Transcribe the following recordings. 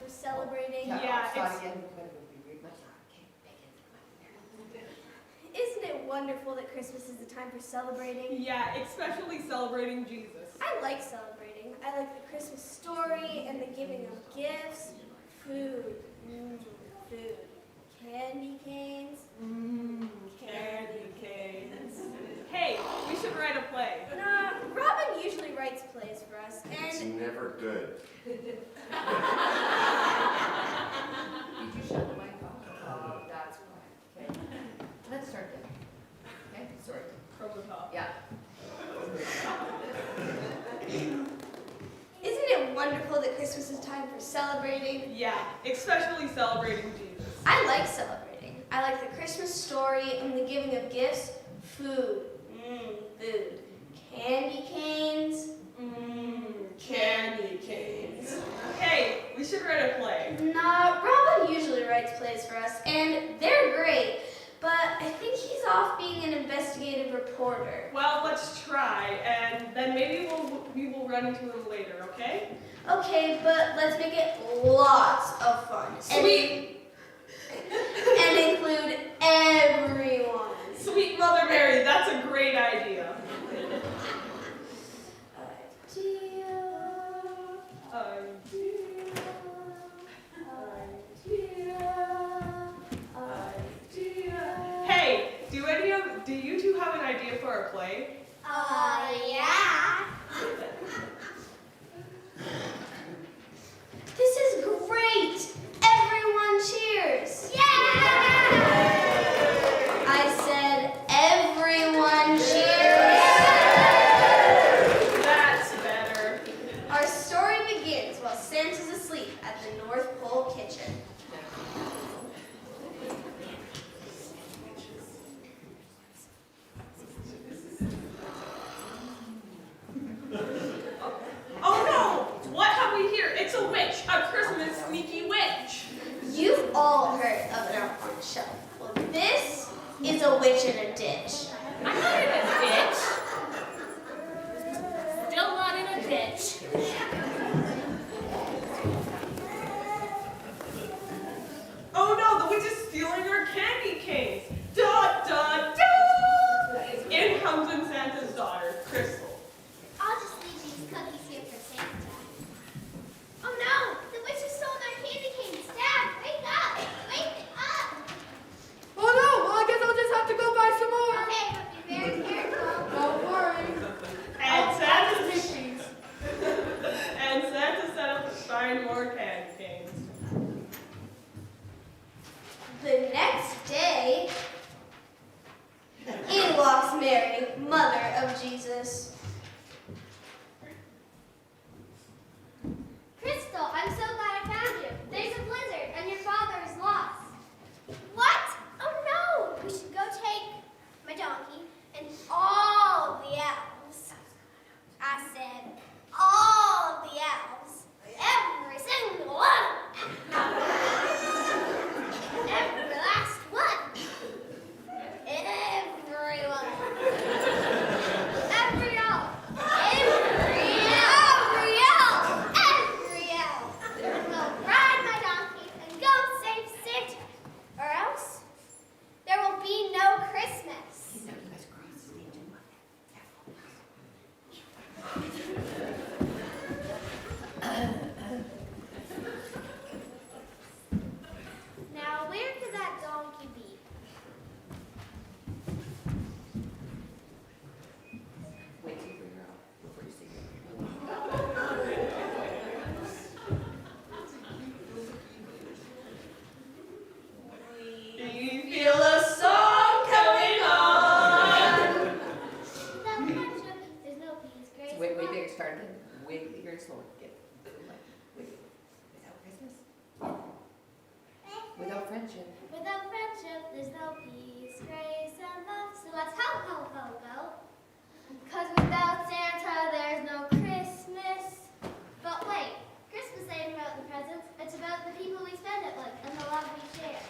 for celebrating. Isn't it wonderful that Christmas is the time for celebrating? Yeah, especially celebrating Jesus. I like celebrating. I like the Christmas story and the giving of gifts, food, food, candy canes, Candy canes. Hey, we should write a play. Nah, Robin usually writes plays for us, It's and never good. Did you shut the mic off? Oh, that's why. Okay. Let's start then. Okay, sorry. From the top. Yeah. isn't it wonderful that Christmas is time for celebrating? Yeah, especially celebrating Jesus. I like celebrating. I like the Christmas story and the giving of gifts, food, food, candy canes, Candy canes. Hey, we should write a play. Nah, Robin usually writes plays for us, and they're great, but I think he's off being an investigative reporter. Well, let's try, and then maybe we will run into him later, okay? Okay, but let's make it lots of fun. Sweet. And include everyone. Sweet Mother Mary, that's a great idea. Hey, do you two have an idea for a play? Yeah. This is great. Everyone cheers. Yeah. I said everyone cheers. That's better. Our story begins while Santa's asleep at the North Pole kitchen. Oh no! What have we here? It's a witch! A Christmas sneaky witch! You've all heard of an elf on a shelf. Well, this is a witch in a ditch. I'm not in a ditch. Still not in a ditch. Oh no, the witch is stealing our candy canes! Da da da! In comes in Santa's daughter, Crystal. I'll just leave these cookies here for Santa. Oh no! The witch has stolen our candy canes! Dad, wake up! Wake up! Oh no! Well, I guess I'll just have to go buy some more. Okay, but be very careful. Don't worry. And Santa set up to find more candy canes. The next day, in walks Mary, mother of Jesus. Crystal, I'm so glad I found you. There's a blizzard and your father is lost. What? Oh no! We should go take my donkey and all the elves. I said all the elves. Every single one. Every last one. Everyone. Every elf. Every elf. Every elf. Will ride my donkey and go save Santa. Or else there will be no Christmas. Now, where could that donkey be? Wait till you bring her out before you see her. We feel a song coming on! Without friendship, there's no peace, grace, It's way and love. bigger start again. Way bigger and slower. Get wait. Without Christmas. Without friendship. Without friendship, there's no peace, grace, and love. So let's ho, ho, ho, go. 'Cause without Santa, there's no Christmas. But wait, Christmas ain't about the presents. It's about the people we spend it with and the love we share.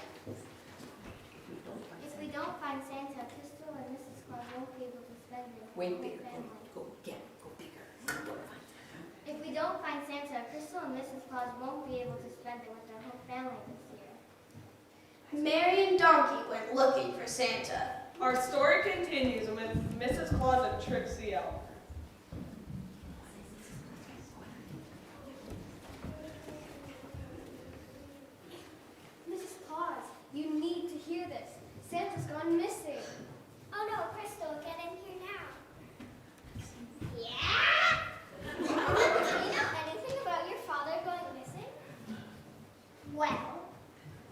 If we don't find Santa, Crystal and Mrs. Claus won't be able to spend it with Way the whole bigger. family. Go bigger. Don't find If we don't find Santa, Crystal and Mrs. Claus won't be able to spend it with their whole family this year. Mary and Donkey went looking for Santa. Our story continues with Mrs. Claus and Trixie Elf. Mrs. Claus, you need to hear this. Santa's gone missing. Oh no, Crystal, get in here now. Yeah? Do you know anything about your father going missing? Well,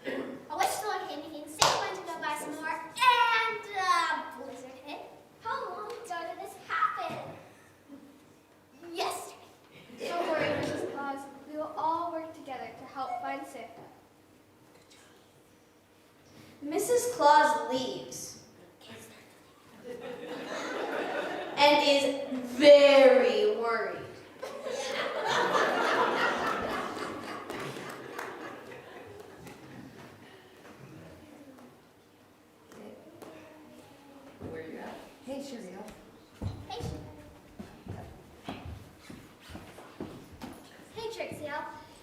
I wish the Lord candy cane said went to go buy some more, and a blizzard hit. How long ago did this happen? Yesterday. Don't worry, Mrs. Claus. We will all work together to help find Santa. Mrs. Claus leaves and is very worried. Where you at? Hey, Cheerio. Hey, hey, Trixie,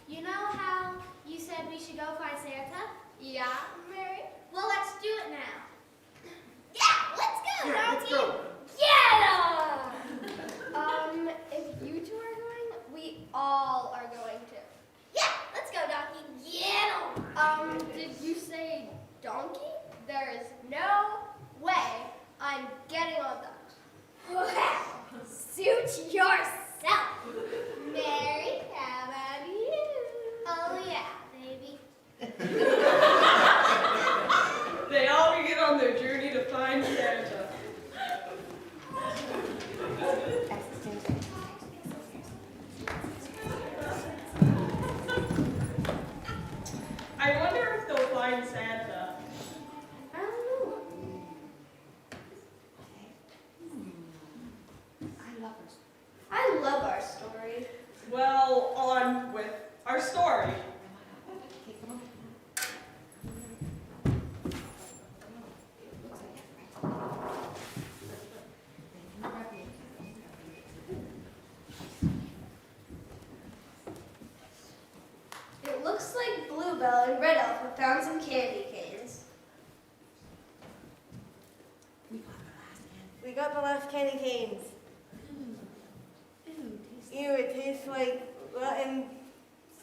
you know how you said we should go find Santa? Yeah, Mary? Well, let's do it now. Yeah, let's go, Yeah, let's Donkey. go. Get 'em! If you two are going, we all are going to. Yeah, let's go, Donkey. Get 'em! Did you say donkey? There is no way I'm getting on that. Well, suit yourself. Mary, how about you? Oh, yeah, baby. They all begin on their journey to find Santa. I wonder if they'll find Santa. I don't know. I love our story. Well, on with our story. It looks like Bluebell and Red Elf have found some candy canes. We got the last candy canes. Ew, it tastes like rotten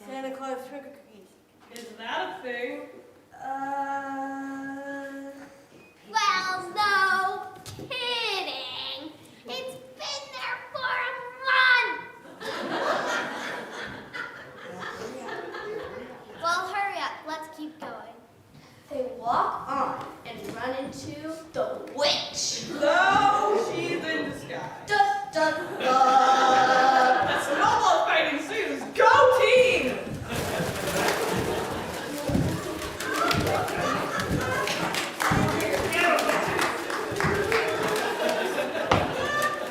Santa Claus sugar cookies. Is that a thing? Well, no kidding. It's been there for a month. Well, hurry up. Let's keep going. They walk on and run into the witch. No, she's in disguise. Dun, dun, dun. A snowball fight ensues. Go team!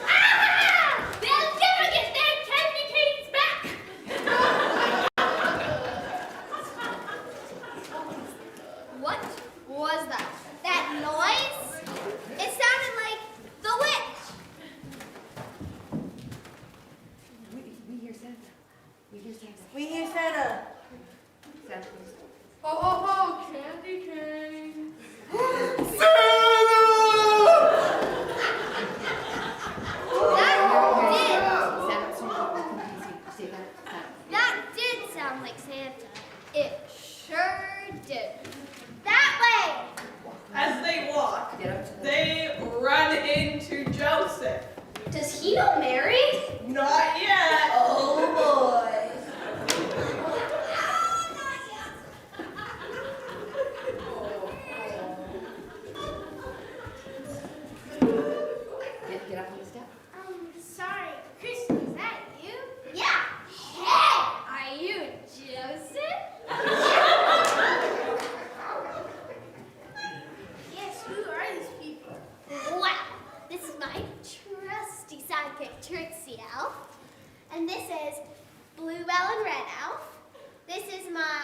Ah! They'll never get their candy canes back. What was that? That noise? It sounded like the witch. We hear Santa. We hear Santa. We hear Santa. Santa, please. Ho, ho, ho, candy cane. That did sound like Santa. It sure did. That way. As they walk, Get up to the... they run into Joseph. Does he know Mary? Not yet. Oh boy. Get up on the step. Sorry, Crystal, is that you? Yeah. Hey, are you Joseph? Yes, who are these people? Well, this is my trusty sidekick, Trixie Elf. And this is Bluebell and Red Elf. This is my,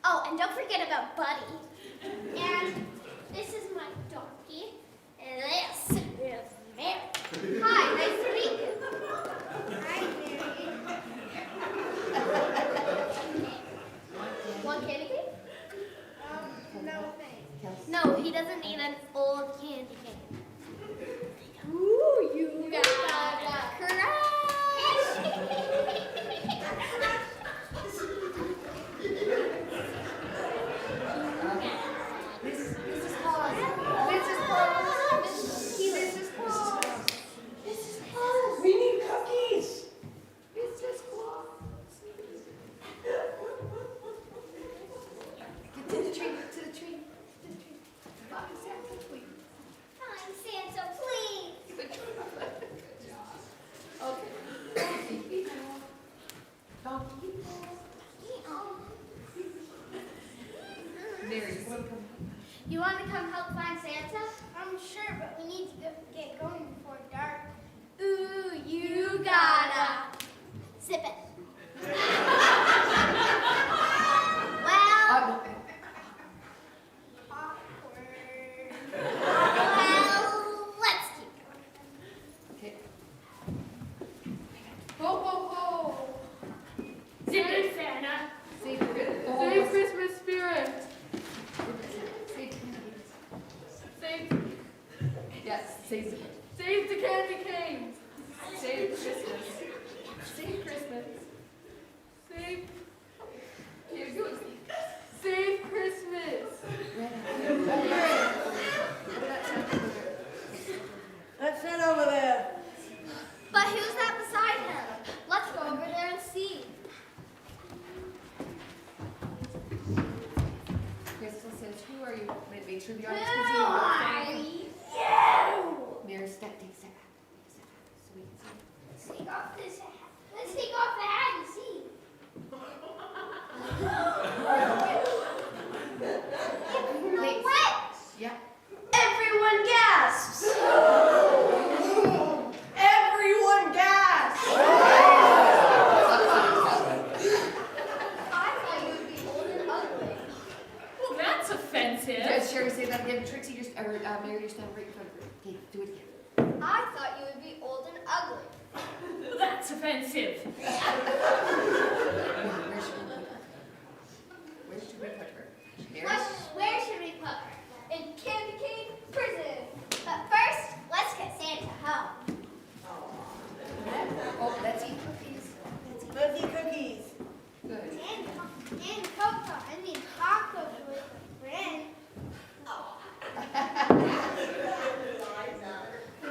oh, and don't forget about Buddy. And this is my donkey. And this is Mary. Hi, nice to meet you. Hi, Mary. No thanks. Kelsey? No, he doesn't need an old candy cane. Ooh, you got Mrs. Claus. Mrs. Claus. Mrs. Claus. Mrs. Claus. We need cookies. Mrs. Claus. Get to the tree. To the tree. Come on, Santa, please. I'm Santa, please. Good job. Okay. Donkey. Mary, you want to come? You want to come help find Santa? I'm sure, but we need to get going before dark. Ooh, you gotta zip it. Well, awkward. Well, let's keep going. Okay. Ho, ho, ho. Zip it, Santa. Save the Save Christmas spirit. Save. Save the candy canes. Save Christmas. Save Christmas. Save. Here it goes. Save Christmas. That's it over there. But who's that beside him? Let's go over there and see. Crystal says, who are you? Make sure the Who audience are can see you? you. Mary, take a step back. So we can see. Let's take off this hat. Let's take off the hat and see. No Wait. way! Yeah. Everyone gasps. Everyone gasps. I thought you would be old and ugly. Well, that's offensive. Does Sherry say that again? Trixie, Mary, you're standing right in front of her. Okay, do it again. I thought you would be old and ugly. Well, that's offensive. Where should we put her? Mary? Where should we put her? In Candy Cane Prison. But first, let's get Santa home. Oh, let's eat cookies. Let's eat cookies. Good. And cocoa. I mean tacos with a friend.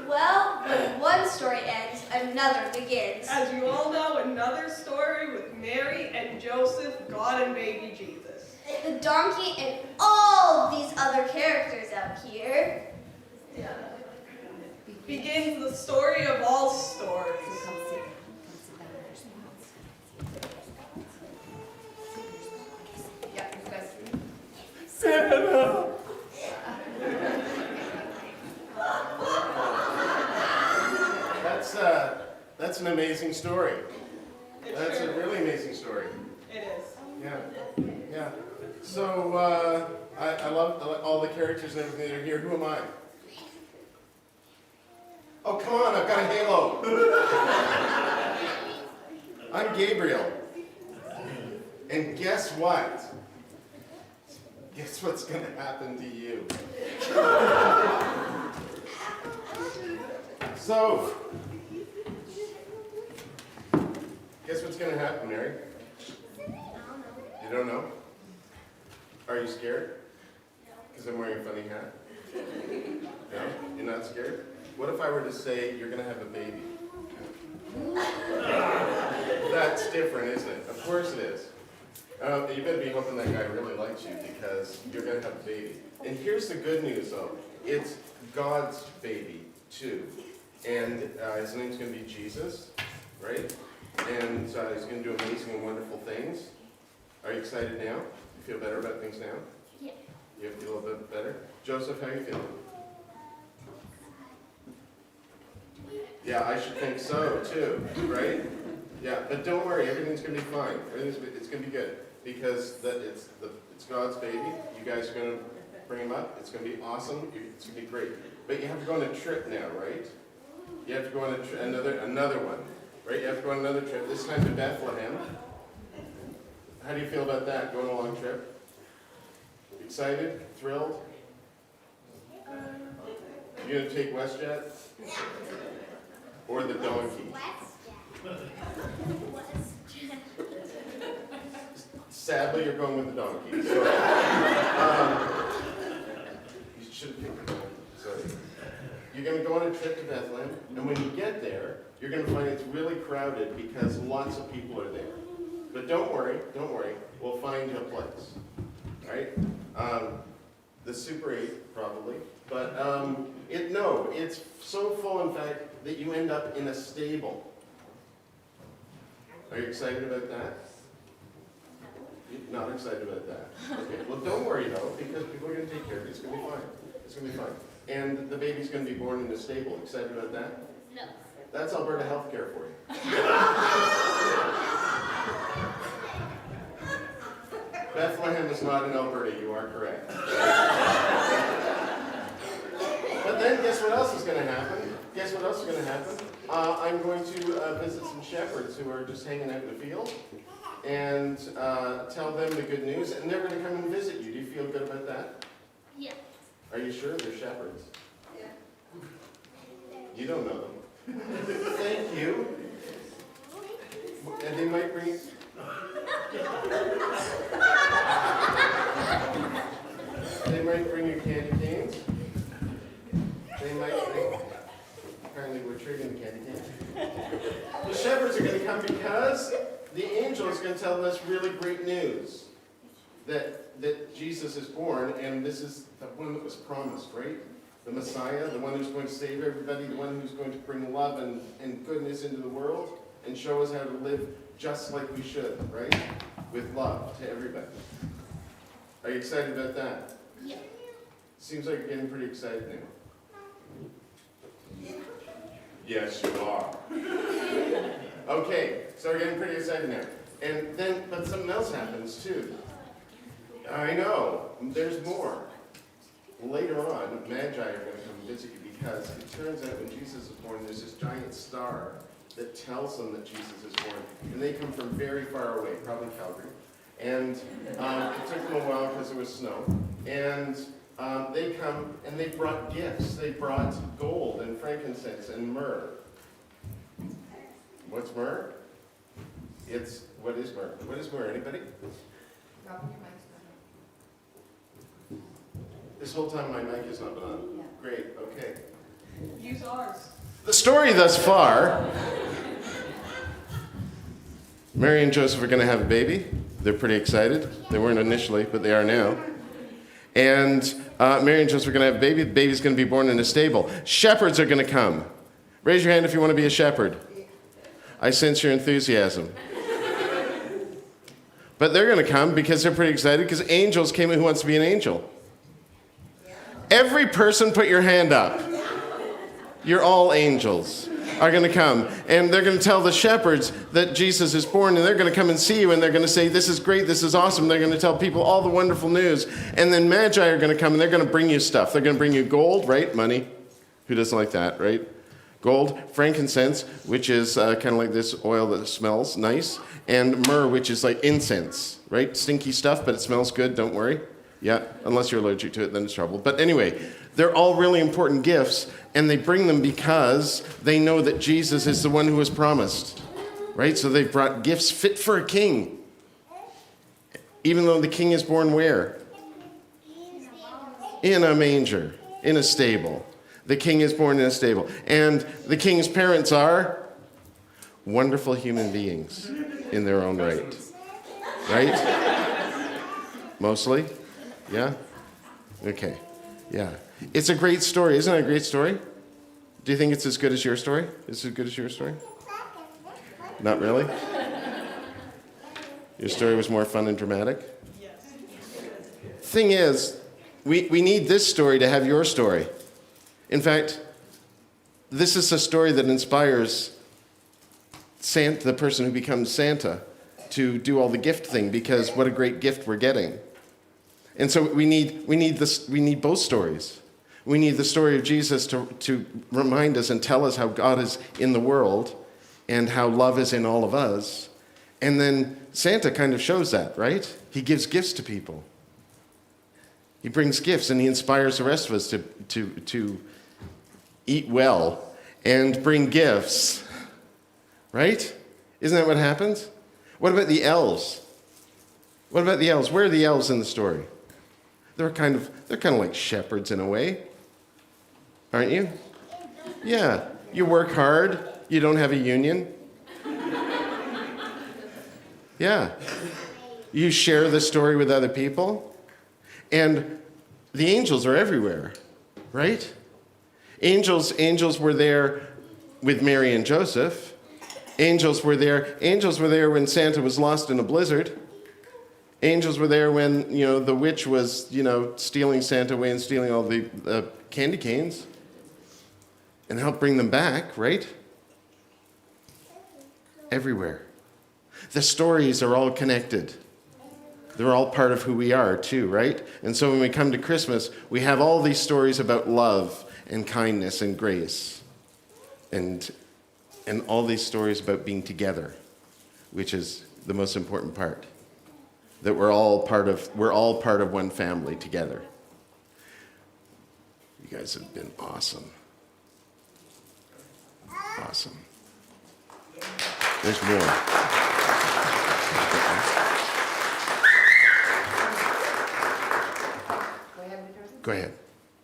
Well, when one story ends, another begins. As you all know, another story with Mary and Joseph, God and baby Jesus. The donkey and all these other characters out here. Begins the story of all So stories. come sit down. Come sit down in your spots. Yeah, you guys. Santa! That's an amazing story. It's That's a true. really amazing story. It is. Yeah. So I love all the characters and everything that are here. Who am I? Oh, come on! I've got a halo. I'm Gabriel. And guess what? Guess what's going to happen to you? So, guess what's going to happen, Mary? You don't know? Are you scared? Because I'm wearing a funny hat? No? You're not scared? What if I were to say you're going to have a baby? That's different, isn't it? Of course it is. You better be hoping that guy really likes you because you're going to have a baby. And here's the good news, though. It's God's baby, too. And his name's going to be Jesus, right? And he's going to do amazing and wonderful things. Are you excited now? You feel better about things now? Yeah. You feel a little bit better? Joseph, how are you feeling? Yeah, I should think so, too, right? Yeah, but don't worry, everything's going to be fine. It's going to be good because it's God's baby. You guys are going to bring him up. It's going to be awesome. It's going to be great. But you have to go on a trip now, right? You have to go on another one, right? You have to go on another trip, this time to Bethlehem. How do you feel about that, going on a long trip? Excited? Thrilled? You gonna take WestJet? Or the donkey? Sadly, you're going with the donkey. Sorry. You should have picked the donkey. Sorry. You're going to go on a trip to Bethlehem, and when you get there, you're going to find it's really crowded because lots of people are there. But don't worry, we'll find you a place. Right? The Super 8, probably. But it's so full, in fact, that you end up in a stable. Are you excited about that? You're not excited about that. Okay. Well, don't worry though, because people are going to take care of you. It's going to be fine. It's going to be fine. And the baby's going to be born in a stable. Excited about that? No. That's Alberta healthcare for you. Bethlehem is not in Alberta. You are correct. But then, guess what else is going to happen? I'm going to visit some shepherds who are just hanging out in the field and tell them the good news, and they're going to come and visit you. Do you feel good about that? Yeah. Are you sure they're shepherds? Yeah. You don't know them. Thank you. And they might bring... They might bring you candy canes. They might bring... Apparently we're triggering the candy canes. The shepherds are going to come because the angel is going to tell us really great news. That Jesus is born, and this is the one that was promised, right? The Messiah, the one who's going to save everybody, the one who's going to bring love and goodness into the world and show us how to live just like we should, right? With love to everybody. Are you excited about that? Yeah. Seems like you're getting pretty excited now. Yes, you are. Okay, so we're getting pretty excited now. And then, but something else happens too. I know, there's more. Later on, Magi are going to come visit you because it turns out when Jesus is born, there's this giant star that tells them that Jesus is born. And they come from very far away, probably Calgary. And it took them a while because there was snow. And they come and they brought gifts. They brought gold and frankincense and myrrh. What's myrrh? What is myrrh? What is myrrh? Anybody? This whole time my mic is not on. Yeah. Great, okay. Use ours. The story thus far, Mary and Joseph are going to have a baby. They're pretty excited. They weren't initially, but they are now. And Mary and Joseph are going to have a baby. The baby's going to be born in a stable. Shepherds are going to come. Raise your hand if you want to be a shepherd. I sense your enthusiasm. But they're going to come because they're pretty excited because angels came in. Who wants to be an angel? Every person put your hand up. You're all angels are going to come. And they're going to tell the shepherds that Jesus is born. And they're going to come and see you. And they're going to say, this is great. This is awesome. They're going to tell people all the wonderful news. And then Magi are going to come and they're going to bring you stuff. They're going to bring you gold, right? Money. Who doesn't like that, right? Gold, frankincense, which is kind of like this oil that smells nice. And myrrh, which is like incense, right? Stinky stuff, but it smells good. Don't worry. Yeah, unless you're allergic to it, then it's trouble. But anyway, they're all really important gifts, and they bring them because they know that Jesus is the one who was promised, right? So they've brought gifts fit for a king, even though the king is born where? In a manger, in a stable. The king is born in a stable. And the king's parents are wonderful human beings in their own right. Right? Mostly? Yeah? Okay. Yeah. It's a great story. Isn't it a great story? Do you think it's as good as your story? Is it as good as your story? Not really? Your story was more fun and dramatic? Yes. Thing is, we need this story to have your story. In fact, this is a story that inspires Santa, the person who becomes Santa, to do all the gift thing, because what a great gift we're getting. And so we need both stories. We need the story of Jesus to remind us and tell us how God is in the world and how love is in all of us. And then Santa kind of shows that, right? He gives gifts to people. He brings gifts, and he inspires the rest of us to eat well and bring gifts. Right? Isn't that what happens? What about the elves? What about the elves? Where are the elves in the story? They're kind of like shepherds in a way. Aren't you? Yeah. You work hard. You don't have a union. Yeah. You share the story with other people. And the angels are everywhere, right? Angels were there with Mary and Joseph. Angels were there when Santa was lost in a blizzard. Angels were there when, the witch was, stealing Santa away and stealing all the candy canes and helped bring them back, right? Everywhere. The stories are all connected. They're all part of who we are too, right? And so when we come to Christmas, we have all these stories about love and kindness and grace and all these stories about being together, which is the most important part. That we're all part of one family together. You guys have been awesome. Awesome. There's more. Go ahead.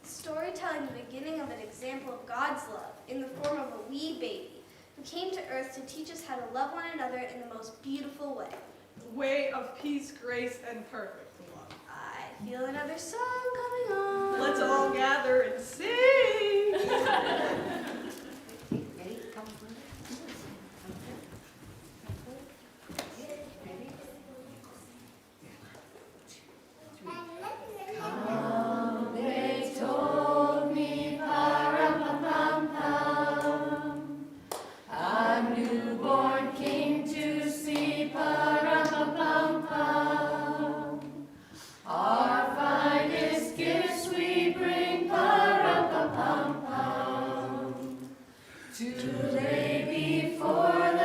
Storytelling the beginning of an example of God's love in the form of a wee baby who came to earth to teach us how to love one another in the most beautiful way. Way of peace, grace, and perfect love. I feel another song coming on. Let's all gather and sing. Ready? Come on. They told me, pa-rum-pa-pum-pum, a newborn king to see, pa-rum-pa-pum-pum. Our finest gifts we bring, pa-rum-pa-pum-pum, to lay before